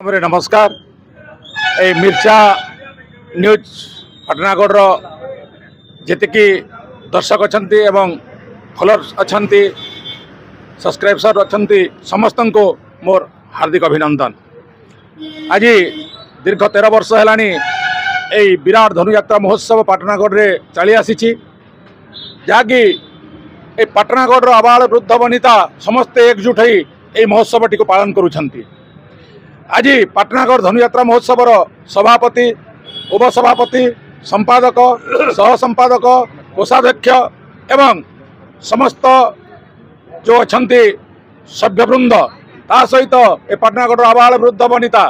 नमस्कार। ए मिर्चा न्यूज पाटनागढ़ जीति दर्शक अच्छा फॉलोअर्स अच्छा सब्सक्राइबर अच्छा समस्त को मोर हार्दिक अभिनंदन। आज दीर्घ 13 वर्ष है विराट धनुयात्रा महोत्सव पाटनागढ़ रे चली आसी जहाँकि पाटनागढ़ आबाल वृद्ध वनिता समस्ते एकजुट हो महोत्सव टी पालन करुछंती। आज पाटनागढ़ धनुयात्रा महोत्सव सभापति उपसभापति संपादक सह संपादक कोषाध्यक्ष एवं समस्त जो अच्छा सभ्यवृंद ता सहित ए पाटनागढ़ आबाल वृद्ध वनिता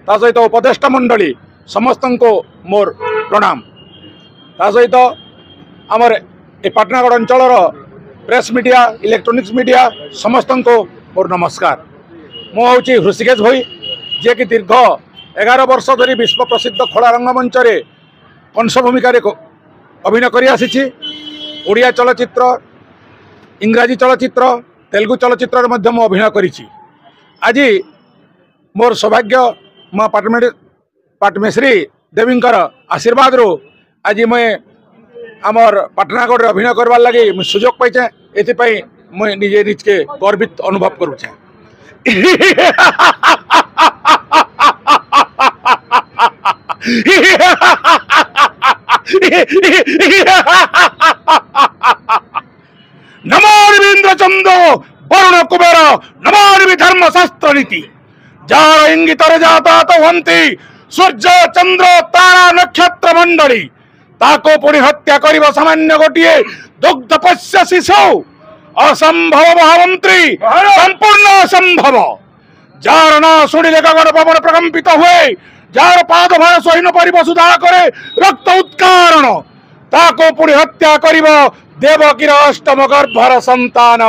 ता सहित उपदेष्टा मंडली समस्त को मोर प्रणाम। ता सहित आमर ए पाटनागढ़ अंचल प्रेस मीडिया इलेक्ट्रोनिक्स मीडिया समस्त को मोर नमस्कार। मु हूँ हृषिकेश भई जे कि दीर्घ 11 वर्ष धरी विश्व प्रसिद्ध खोला रंगमंच रे कंस भूमिका अभिनय कर आसी। ओडिया चलचित्र इंग्राजी चलचित्र तेलुगु चलचित्र मध्य मु अभिनय करिछि। आज मोर सौभाग्य माँ पाटमेश्वरी देवींकर आशीर्वाद रो आज मैं आमर पाटनागढ़ अभिनय करवार लगी सुजोग पाइछे। एथिपाई मैं निजे निजके गर्वित अनुभव करुछे। नमो चंदो वरुण कुबेर नमो धर्म शास्त्र नीति जार इंगित जाता तो हंती सूर्य चंद्र तारा नक्षत्र मंडली ताको पुणी हत्या करिब सामान्य गोटे दुग्ध पश्य शिशु असंभव महामंत्री संपूर्ण असंभव जार ना शुणिले गगन पवन प्रकंपित हुए जार पाद भार सही न पारिब सुधा करे रक्त उत्कारण ताको पुणी हत्या करिब देवकीर अष्टम गर्भर संतान।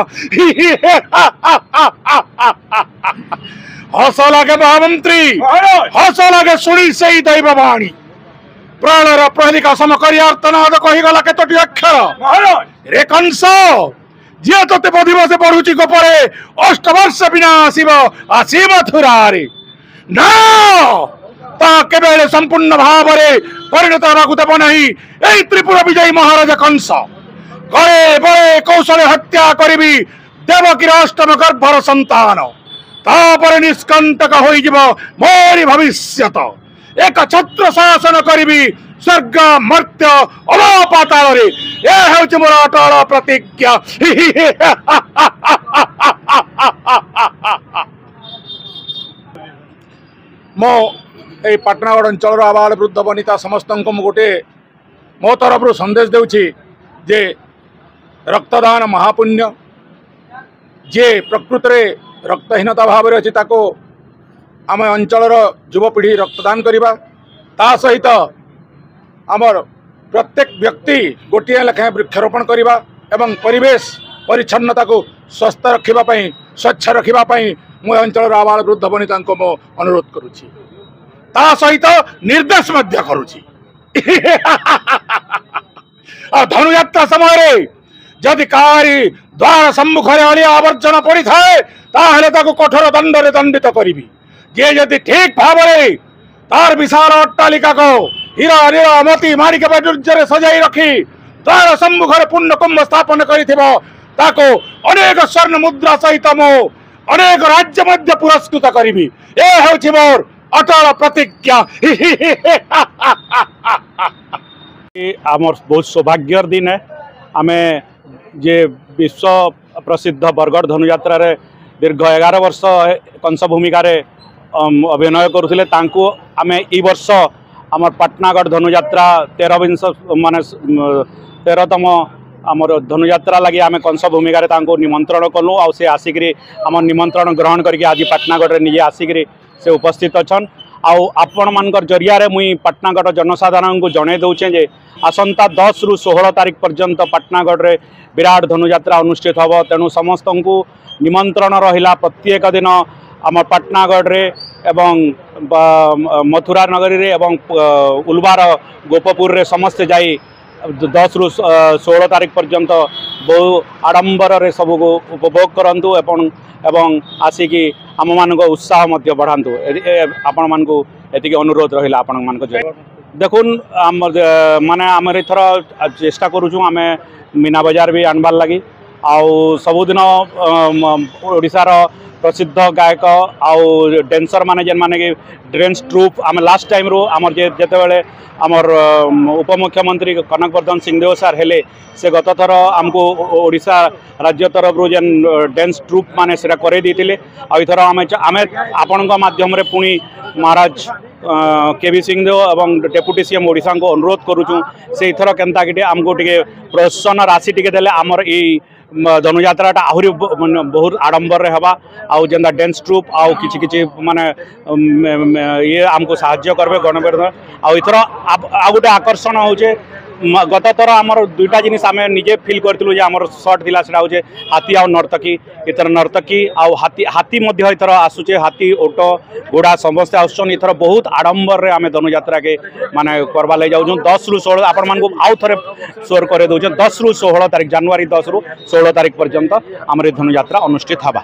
हस लगे महामंत्री हस लगे शुणी से दैववाणी प्राणर प्रहलिका समकर्यार्तनाद कहीगला केतोटी अक्षर रे कंस जे तोते बधिवसे पढ़ुची गोपरे 8 वर्ष बिना आसी मथुरारे ना ता केबेले संपूर्ण भावरे परिणत होगाकू देव नहीं। एई त्रिपुर विजयी महाराजा कंस गले बड़े कौशले हत्या करिबी देवकीर अष्टम गर्भर संतान तापर निष्कंटक होइजिब मोरी भविष्यत एक छत्र शासन करिबी स्वर्ग मर्त्य अलो पाताल रे ए हेउछि मोर अटल प्रतिज्ञा। मो ए पाटनागढ़ अंचल आबाल वृद्ध वनिता समस्त को गोटे मो तरफ संदेश देउछि जे रक्तदान महापुण्य जे प्रकृत रे रक्तहीनता भाव अच्छी ताको आम अंचल युवपीढ़ी रक्तदान करवा ता सहित आमर प्रत्येक व्यक्ति गोटे लेखाएं वृक्षारोपण करवा एवं परिवेश परिच्छन्नता को स्वस्थ रखापी स्वच्छ रखापी मो अंचल आबाल वृद्ध वनिता को मो अनुरोध करुछि ता सहित निर्देश मध्य करुछि। धनुयात्रा समय जदि कारी द्वार सम्मुखें अलिया आवर्जन पड़ी थाए ताहले ताको कठोर दंड दंडित करी जे जदि ठीक भाव तार विशाल अट्टालिका को हीरा नीला मोती माणिक वैडूर्य सजाई रखी द्वार सम्मुखें पुण्य कुंभ स्थापन करको अनेक स्वर्ण मुद्रा सहित मो अनेक राज्य मध्य पुरस्कृत करी ए हूँ मोर अटल प्रतिज्ञा। आमर बहुत सौभाग्यर दिन है आमे जे विश्व प्रसिद्ध बरगढ़ धनुयात्रा रे दीर्घ 11 वर्ष कंस भूमिका अभिनय करुले आमे ई वर्ष आमर पाटनागढ़ धनुयात्रा 13 माने 13तम आमर धनुयात्रा लगी आमे कंस भूमिका निमंत्रण कलु आ से आसिक आम निमंत्रण ग्रहण करके आज पाटनागढ़ निजे आसिक से उपस्थित अच्छन आपण मानकर जरिया मुई पाटनागढ़ जनसाधारण को जणे दौचे जे आसंता 10 रु 16 तारीख पर्यंत पाटनागढ़ रे विराट धनुयात्रा अनुष्ठित हम तेणु समस्त को निमंत्रण रहिला प्रत्येक दिन आम पाटनागढ़ रे एवं मथुरा नगरी रे एवं उलवार गोपपुर रे समस्ते जाई 10 रु 16 तारीख पर्यंत बहु आडंबर सब को उपभोग करूँ एवं आसिकी आम मान उत्साह बढ़ातु आपण मान एति अनुरोध रहा आपण मान देखुन माने आम एथर चेष्टा करुँ आम मीना बजार भी आनबार लगी आउ सबुदिन ओडिशार प्रसिद्ध गायक आउ डेंसर माने जेन माने कि ड्रेन्स ट्रूप आम लास्ट टाइम रो आमर जेतेबेले आमर उपमुख्यमंत्री कनकवर्धन सिंहदेव सार हेले से गत थर आमको ओडिशा राज्य तरफ रो जेन डेंस ट्रूप माने सेटा करे देथिले आ इथर आमे आपणक माध्यम रे पुणी महाराज केवी सिंहदेव एवं डेप्यूटी सीएम ओडिशा को अनुरोध करुचु से इथर केनता कि आमको टिके प्रोत्साहन राशि टिके देले आमर ई धनुयात्राटा आहरी बहुत आडंबर हवा आउ जेनता डेंस ट्रूप आउ किछि माने ये आमको साहाय्य करबे गणवेर आउ इथर आ गोटे आकर्षण होचे गत थर आमर दुईटा जिनिस आम निजे फिल करूँ आमर सर्ट थिला सेटा होचे हाथी आउ नर्तकी इथर नर्तकी आउ हाथी हाथी मध्य इथर आसुचे हाथी ओट घोड़ा समस्ते आसन इथर बहुत आडंबर आम धनुयात्रा के माने करवा ले जाऊँ 10 रु 16 आपण मानक आउ थे सोर कर दौर 10 रु 16 तारीख जनवरी 10 रु 16 तारीख पर्यंत आमर धनुयात्रा अनुष्ठित हवा।